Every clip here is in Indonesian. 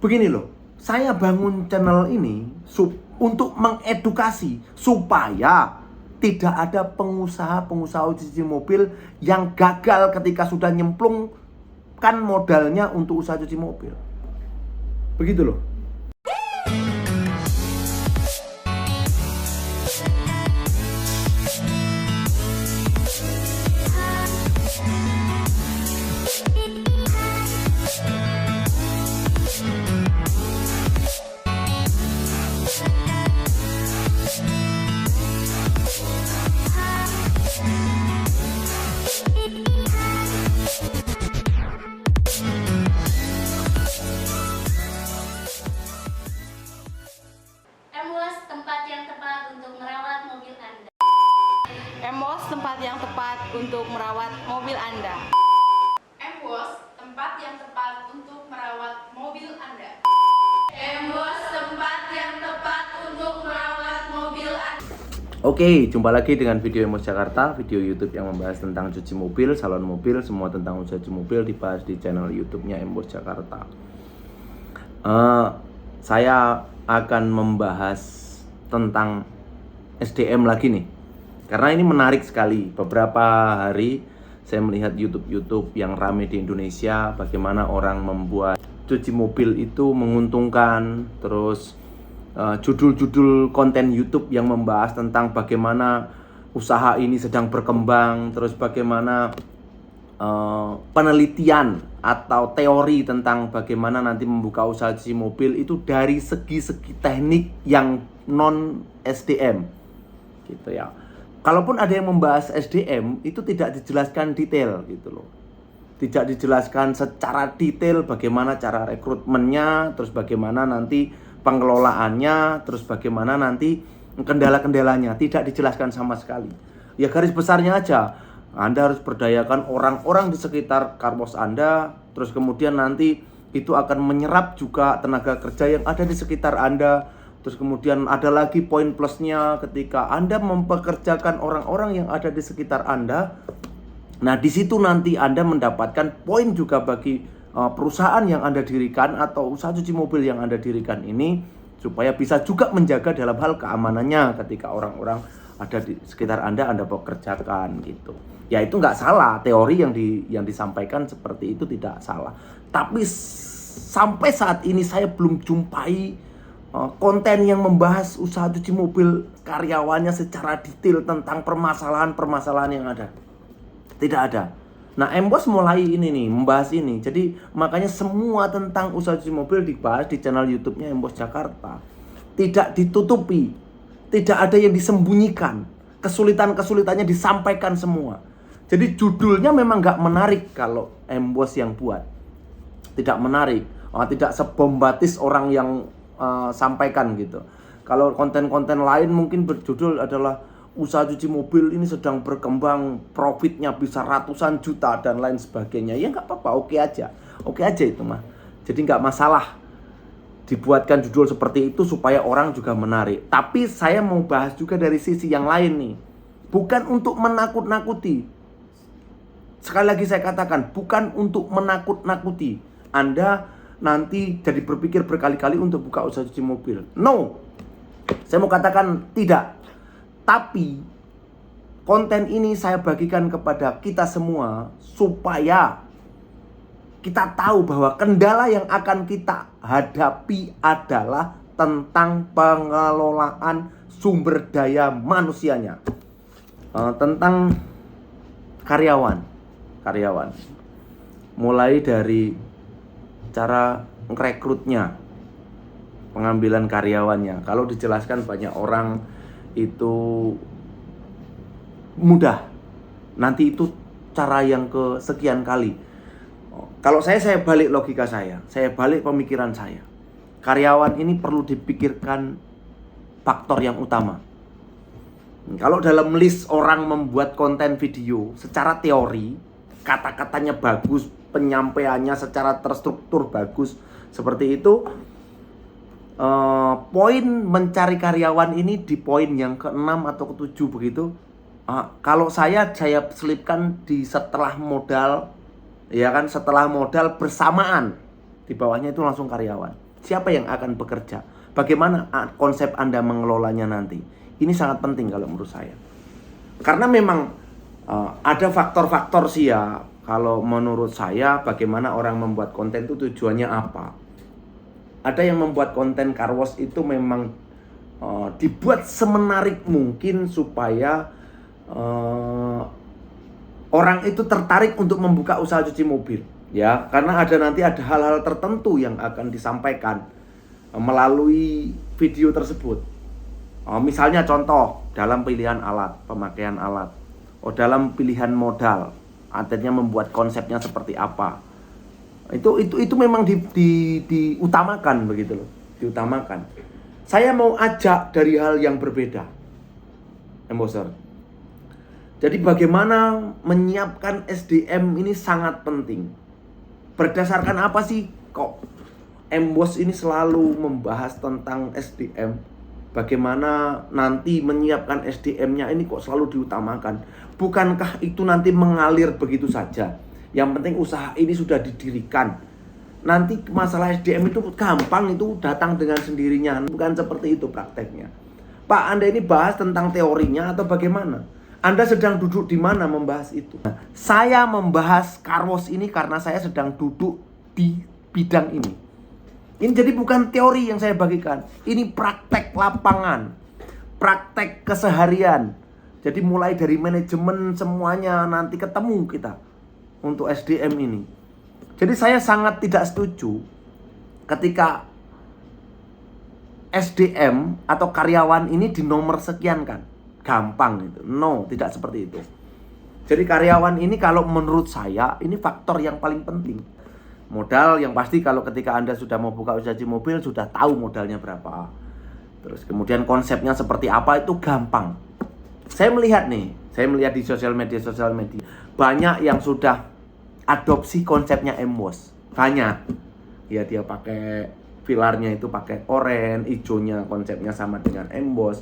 Begini loh, saya bangun channel ini untuk mengedukasi supaya tidak ada pengusaha cuci mobil yang gagal ketika sudah nyemplungkan modalnya untuk usaha cuci mobil. Begitu loh. Emwas, tempat yang tepat untuk merawat mobil Anda. Emwas, tempat yang tepat untuk merawat mobil Anda. Emwas, tempat yang tepat untuk merawat mobil Anda. Emwas, tempat yang tepat untuk merawat mobil Anda. Oke, jumpa lagi dengan video Emos Jakarta, video YouTube yang membahas tentang cuci mobil, salon mobil, semua tentang usaha cuci mobil dibahas di channel YouTube-nya Emos Jakarta. Saya akan membahas tentang SDM lagi nih, karena ini menarik sekali. Beberapa hari saya melihat YouTube yang ramai di Indonesia, bagaimana orang membuat cuci mobil itu menguntungkan, terus judul-judul konten YouTube yang membahas tentang bagaimana usaha ini sedang berkembang, terus bagaimana penelitian atau teori tentang bagaimana nanti membuka usaha cuci mobil itu dari segi-segi teknik yang non SDM gitu ya. Kalaupun ada yang membahas SDM itu tidak dijelaskan detail gitu loh. Tidak dijelaskan secara detail bagaimana cara rekrutmennya, terus bagaimana nanti pengelolaannya, terus bagaimana nanti kendala-kendalanya, tidak dijelaskan sama sekali. Ya garis besarnya aja, Anda harus berdayakan orang-orang di sekitar karpos Anda, terus kemudian nanti itu akan menyerap juga tenaga kerja yang ada di sekitar Anda. Terus kemudian ada lagi poin plusnya ketika Anda mempekerjakan orang-orang yang ada di sekitar Anda. Nah, di situ nanti Anda mendapatkan poin juga bagi perusahaan yang Anda dirikan atau usaha cuci mobil yang Anda dirikan ini, supaya bisa juga menjaga dalam hal keamanannya ketika orang-orang ada di sekitar Anda pekerjakan gitu. Ya itu nggak salah, teori yang disampaikan seperti itu tidak salah. Tapi sampai saat ini saya belum jumpai konten yang membahas usaha cuci mobil karyawannya secara detail tentang permasalahan-permasalahan yang ada. Tidak ada. Nah, Embos mulai ini nih, membahas ini. Jadi makanya semua tentang usaha cuci mobil dibahas di channel YouTube-nya Embos Jakarta. Tidak ditutupi, tidak ada yang disembunyikan. Kesulitan-kesulitannya disampaikan semua. Jadi judulnya memang nggak menarik kalau Embos yang buat. Tidak menarik, tidak sebombatis orang yang sampaikan gitu. Kalau konten-konten lain mungkin berjudul adalah usaha cuci mobil ini sedang berkembang, profitnya bisa ratusan juta dan lain sebagainya. Ya nggak apa-apa, oke aja itu mah. Jadi nggak masalah dibuatkan judul seperti itu supaya orang juga menarik. Tapi saya mau bahas juga dari sisi yang lain nih, bukan untuk menakut-nakuti. Sekali lagi saya katakan, bukan untuk menakut-nakuti Anda nanti jadi berpikir berkali-kali untuk buka usaha cuci mobil. No, saya mau katakan tidak. Tapi konten ini saya bagikan kepada kita semua supaya kita tahu bahwa kendala yang akan kita hadapi adalah tentang pengelolaan sumber daya manusianya. Tentang karyawan. Mulai dari cara merekrutnya, pengambilan karyawannya. Kalau dijelaskan banyak orang itu mudah. Nanti itu cara yang kesekian kali. Kalau saya balik logika saya balik pemikiran saya. Karyawan ini perlu dipikirkan faktor yang utama. Kalau dalam list orang membuat konten video secara teori, kata-katanya bagus, penyampaiannya secara terstruktur bagus, seperti itu, poin mencari karyawan ini di poin yang ke-6 atau ke-7 begitu. Kalau saya selipkan di setelah modal, ya kan, setelah modal bersamaan di bawahnya itu langsung karyawan. Siapa yang akan bekerja? Bagaimana konsep Anda mengelolanya nanti? Ini sangat penting kalau menurut saya. Karena memang ada faktor-faktor sih ya. Kalau menurut saya, bagaimana orang membuat konten itu tujuannya apa? Ada yang membuat konten car wash itu memang dibuat semenarik mungkin supaya orang itu tertarik untuk membuka usaha cuci mobil, ya. Karena nanti ada hal-hal tertentu yang akan disampaikan melalui video tersebut. Misalnya contoh dalam pilihan alat, pemakaian alat, dalam pilihan modal, artinya membuat konsepnya seperti apa. Itu memang diutamakan begitu loh, diutamakan. Saya mau ajak dari hal yang berbeda, Embosser. Jadi bagaimana menyiapkan SDM ini sangat penting. Berdasarkan apa sih kok Embos ini selalu membahas tentang SDM? Bagaimana nanti menyiapkan SDM-nya ini kok selalu diutamakan? Bukankah itu nanti mengalir begitu saja? Yang penting usaha ini sudah didirikan. Nanti masalah SDM itu gampang, itu datang dengan sendirinya. Bukan seperti itu prakteknya. Pak, Anda ini bahas tentang teorinya atau bagaimana? Anda sedang duduk di mana membahas itu? Saya membahas car wash ini karena saya sedang duduk di bidang ini. Ini jadi bukan teori yang saya bagikan. Ini praktek lapangan, praktek keseharian. Jadi mulai dari manajemen semuanya nanti ketemu kita untuk SDM ini. Jadi saya sangat tidak setuju ketika SDM atau karyawan ini di nomor sekian kan. Gampang gitu. No, tidak seperti itu. Jadi karyawan ini kalau menurut saya ini faktor yang paling penting. Modal yang pasti kalau ketika Anda sudah mau buka usaha cuci mobil sudah tahu modalnya berapa. Terus kemudian konsepnya seperti apa itu gampang. Saya melihat di sosial media banyak yang sudah adopsi konsepnya Embos. Banyak. Ya dia pakai pilarnya itu pakai oranye, hijaunya konsepnya sama dengan Embos.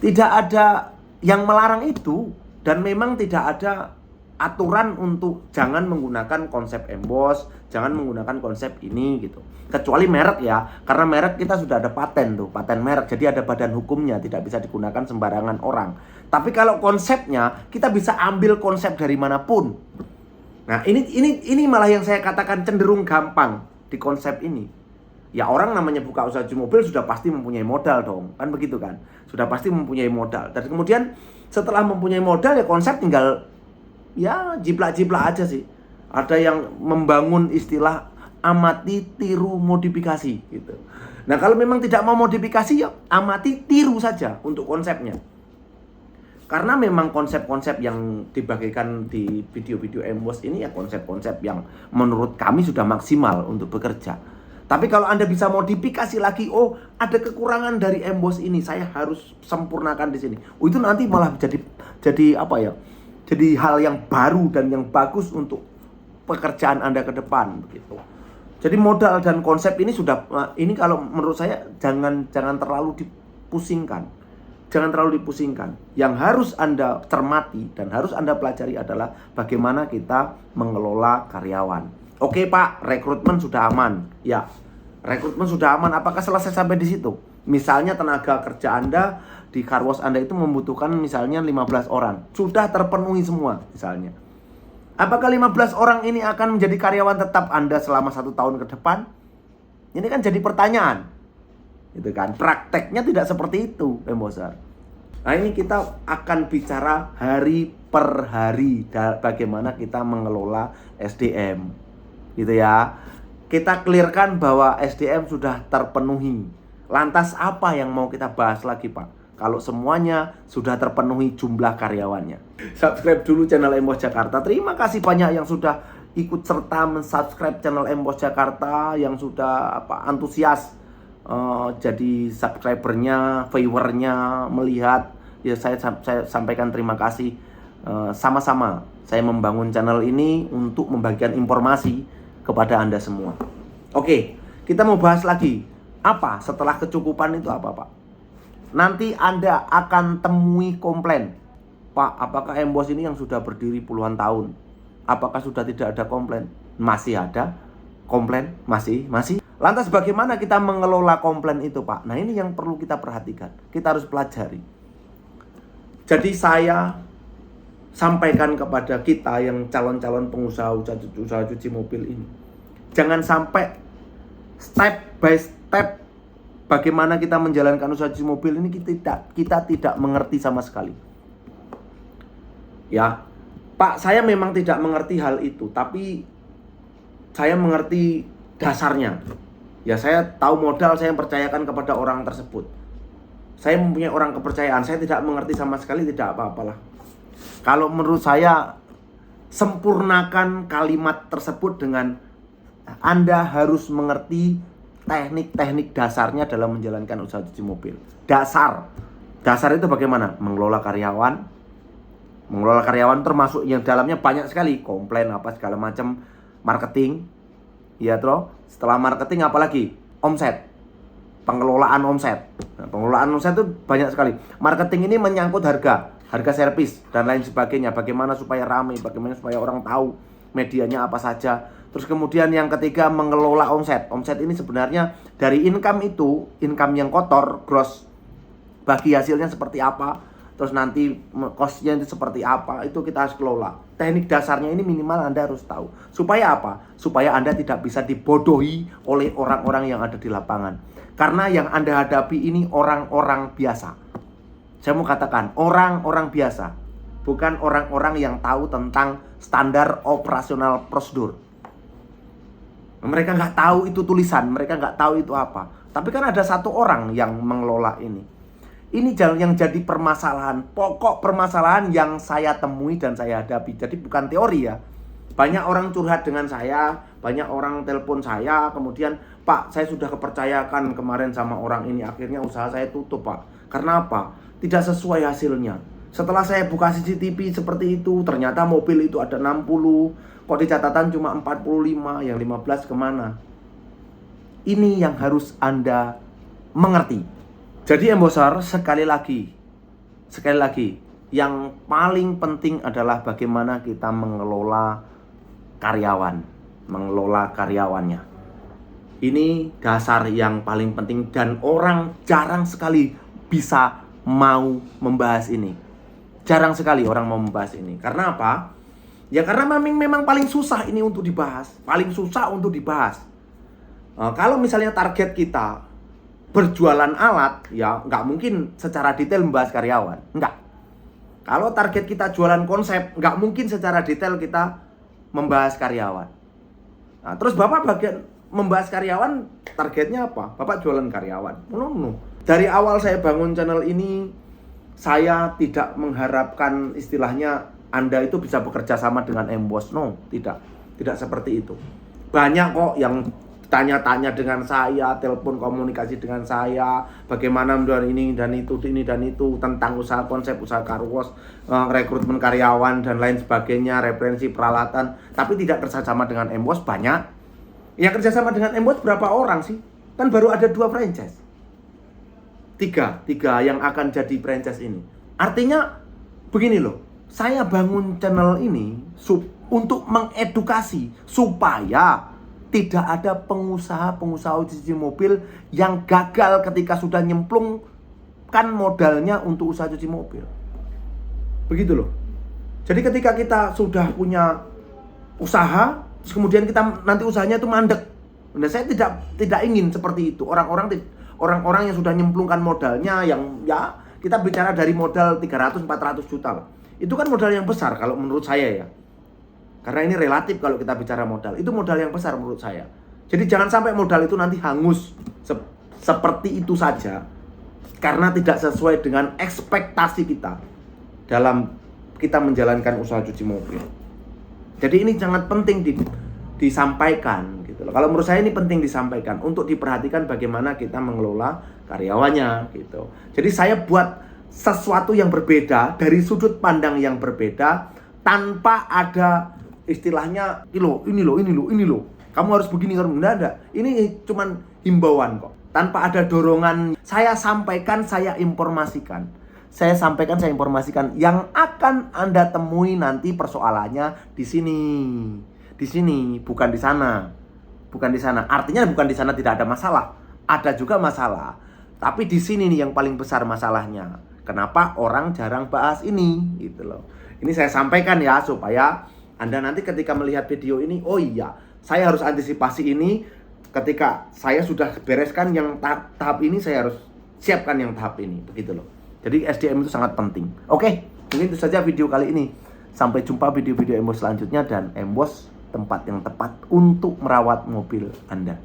Tidak ada yang melarang itu dan memang tidak ada aturan untuk jangan menggunakan konsep Embos, jangan menggunakan konsep ini gitu. Kecuali merek ya, karena merek kita sudah ada paten merek. Jadi ada badan hukumnya, tidak bisa digunakan sembarangan orang. Tapi kalau konsepnya kita bisa ambil konsep dari manapun. Nah, ini malah yang saya katakan cenderung gampang di konsep ini. Ya orang namanya buka usaha cuci mobil sudah pasti mempunyai modal dong. Kan begitu kan? Sudah pasti mempunyai modal. Dan kemudian setelah mempunyai modal ya konsep tinggal ya jiplak-jiplak aja sih. Ada yang membangun istilah amati tiru modifikasi gitu. Nah, kalau memang tidak mau modifikasi ya amati tiru saja untuk konsepnya. Karena memang konsep-konsep yang dibagikan di video-video Embos ini ya konsep-konsep yang menurut kami sudah maksimal untuk bekerja. Tapi kalau Anda bisa modifikasi lagi, ada kekurangan dari Embos ini, saya harus sempurnakan di sini. Itu nanti malah jadi apa ya? Jadi hal yang baru dan yang bagus untuk pekerjaan Anda ke depan begitu. Jadi modal dan konsep ini ini kalau menurut saya jangan terlalu dipusingkan. Jangan terlalu dipusingkan. Yang harus Anda cermati dan harus Anda pelajari adalah bagaimana kita mengelola karyawan. Oke Pak, rekrutmen sudah aman. Ya, rekrutmen sudah aman. Apakah selesai sampai di situ? Misalnya tenaga kerja Anda di car wash Anda itu membutuhkan misalnya 15 orang. Sudah terpenuhi semua misalnya. Apakah 15 orang ini akan menjadi karyawan tetap Anda selama 1 tahun ke depan? Ini kan jadi pertanyaan. Gitu kan. Prakteknya tidak seperti itu, Embosar. Nah, ini kita akan bicara hari per hari bagaimana kita mengelola SDM. Gitu ya. Kita clearkan bahwa SDM sudah terpenuhi. Lantas apa yang mau kita bahas lagi, Pak? Kalau semuanya sudah terpenuhi jumlah karyawannya. Subscribe dulu channel Embos Jakarta. Terima kasih banyak yang sudah ikut serta mensubscribe channel Embos Jakarta, yang sudah antusias jadi subscribernya, viewernya, melihat. Ya saya sampaikan terima kasih. Sama-sama saya membangun channel ini untuk membagikan informasi kepada Anda semua. Oke, kita mau bahas lagi. Apa setelah kecukupan itu apa, Pak? Nanti Anda akan temui komplain. Pak, apakah Embos ini yang sudah berdiri puluhan tahun, apakah sudah tidak ada komplain? Masih ada. Komplain? Masih. Lantas bagaimana kita mengelola komplain itu, Pak? Nah, ini yang perlu kita perhatikan. Kita harus pelajari. Jadi saya sampaikan kepada kita yang calon-calon pengusaha usaha cuci mobil ini. Jangan sampai step by step bagaimana kita menjalankan usaha cuci mobil ini kita tidak mengerti sama sekali. Ya, Pak, saya memang tidak mengerti hal itu, tapi saya mengerti dasarnya. Ya, saya tahu modal, saya percayakan kepada orang tersebut. Saya mempunyai orang kepercayaan. Saya tidak mengerti sama sekali, tidak apa-apalah. Kalau menurut saya, sempurnakan kalimat tersebut dengan Anda harus mengerti teknik-teknik dasarnya dalam menjalankan usaha cuci mobil. Dasar itu bagaimana? Mengelola karyawan. Mengelola karyawan termasuk yang dalamnya banyak sekali. Komplain apa segala macam. Marketing. Ya, toh. Setelah marketing apalagi? Omset. Pengelolaan omset. Nah, pengelolaan omset itu banyak sekali. Marketing ini menyangkut harga servis dan lain sebagainya. Bagaimana supaya ramai, bagaimana supaya orang tahu medianya apa saja. Terus kemudian yang ketiga, mengelola omset. Omset ini sebenarnya dari income yang kotor, gross, bagi hasilnya seperti apa. Terus nanti cost-nya itu seperti apa, itu kita harus kelola. Teknik dasarnya ini minimal Anda harus tahu. Supaya apa? Supaya Anda tidak bisa dibodohi oleh orang-orang yang ada di lapangan. Karena yang Anda hadapi ini orang-orang biasa. Saya mau katakan, orang-orang biasa. Bukan orang-orang yang tahu tentang standar operasional prosedur. Mereka nggak tahu itu tulisan, mereka nggak tahu itu apa. Tapi kan ada satu orang yang mengelola ini. Ini yang jadi permasalahan, pokok permasalahan yang saya temui dan saya hadapi. Jadi bukan teori ya. Banyak orang curhat dengan saya, banyak orang telepon saya, kemudian, Pak, saya sudah kepercayakan kemarin sama orang ini, akhirnya usaha saya tutup, Pak. Karena apa? Tidak sesuai hasilnya. Setelah saya buka CCTV seperti itu, ternyata mobil itu ada 60, kok di catatan cuma 45, yang 15 kemana? Ini yang harus Anda mengerti. Jadi embosar, sekali lagi, yang paling penting adalah bagaimana kita mengelola karyawannya. Ini dasar yang paling penting dan orang jarang sekali bisa mau membahas ini. Jarang sekali orang mau membahas ini. Karena apa? Ya karena memang paling susah ini untuk dibahas. Kalau misalnya target kita berjualan alat, ya nggak mungkin secara detail membahas karyawan, nggak. Kalau target kita jualan konsep, nggak mungkin secara detail kita membahas karyawan. Nah, terus Bapak bagian membahas karyawan, targetnya apa? Bapak jualan karyawan. No. Dari awal saya bangun channel ini, saya tidak mengharapkan istilahnya Anda itu bisa bekerja sama dengan Embos. No, tidak seperti itu. Banyak kok yang tanya-tanya dengan saya, telepon komunikasi dengan saya, bagaimana menjual ini dan itu tentang usaha konsep, usaha car wash, rekrutmen karyawan dan lain sebagainya, referensi peralatan, tapi tidak kerjasama dengan Embos banyak. Yang kerjasama dengan Embos berapa orang sih? Kan baru ada 2 franchise. 3 yang akan jadi franchise ini. Artinya begini loh, saya bangun channel ini untuk mengedukasi supaya tidak ada pengusaha cuci mobil yang gagal ketika sudah nyemplungkan modalnya untuk usaha cuci mobil. Begitu loh. Jadi ketika kita sudah punya usaha, kemudian kita nanti usahanya itu mandek. Nah, saya tidak ingin seperti itu. Orang-orang yang sudah nyemplungkan modalnya, yang ya kita bicara dari modal 300-400 juta lah. Itu kan modal yang besar kalau menurut saya ya. Karena ini relatif kalau kita bicara modal. Itu modal yang besar menurut saya. Jadi jangan sampai modal itu nanti hangus seperti itu saja. Karena tidak sesuai dengan ekspektasi kita dalam kita menjalankan usaha cuci mobil. Jadi ini sangat penting disampaikan gitu loh. Kalau menurut saya ini penting disampaikan untuk diperhatikan bagaimana kita mengelola karyawannya gitu. Jadi saya buat sesuatu yang berbeda dari sudut pandang yang berbeda tanpa ada istilahnya ini loh. Kamu harus begini, kamu enggak ada. Ini cuman himbauan kok. Tanpa ada dorongan, saya sampaikan, saya informasikan. Saya informasikan yang akan Anda temui nanti persoalannya di sini. Di sini, bukan di sana. bukan di sana. Artinya bukan di sana tidak ada masalah. Ada juga masalah. Tapi di sini nih yang paling besar masalahnya. Kenapa orang jarang bahas ini gitu loh. Ini saya sampaikan ya supaya Anda nanti ketika melihat video ini, oh iya, saya harus antisipasi ini. Ketika saya sudah bereskan yang tahap ini, saya harus siapkan yang tahap ini, begitu loh. Jadi SDM itu sangat penting. Oke, mungkin itu saja video kali ini. Sampai jumpa video-video Embos selanjutnya, dan Embos tempat yang tepat untuk merawat mobil Anda.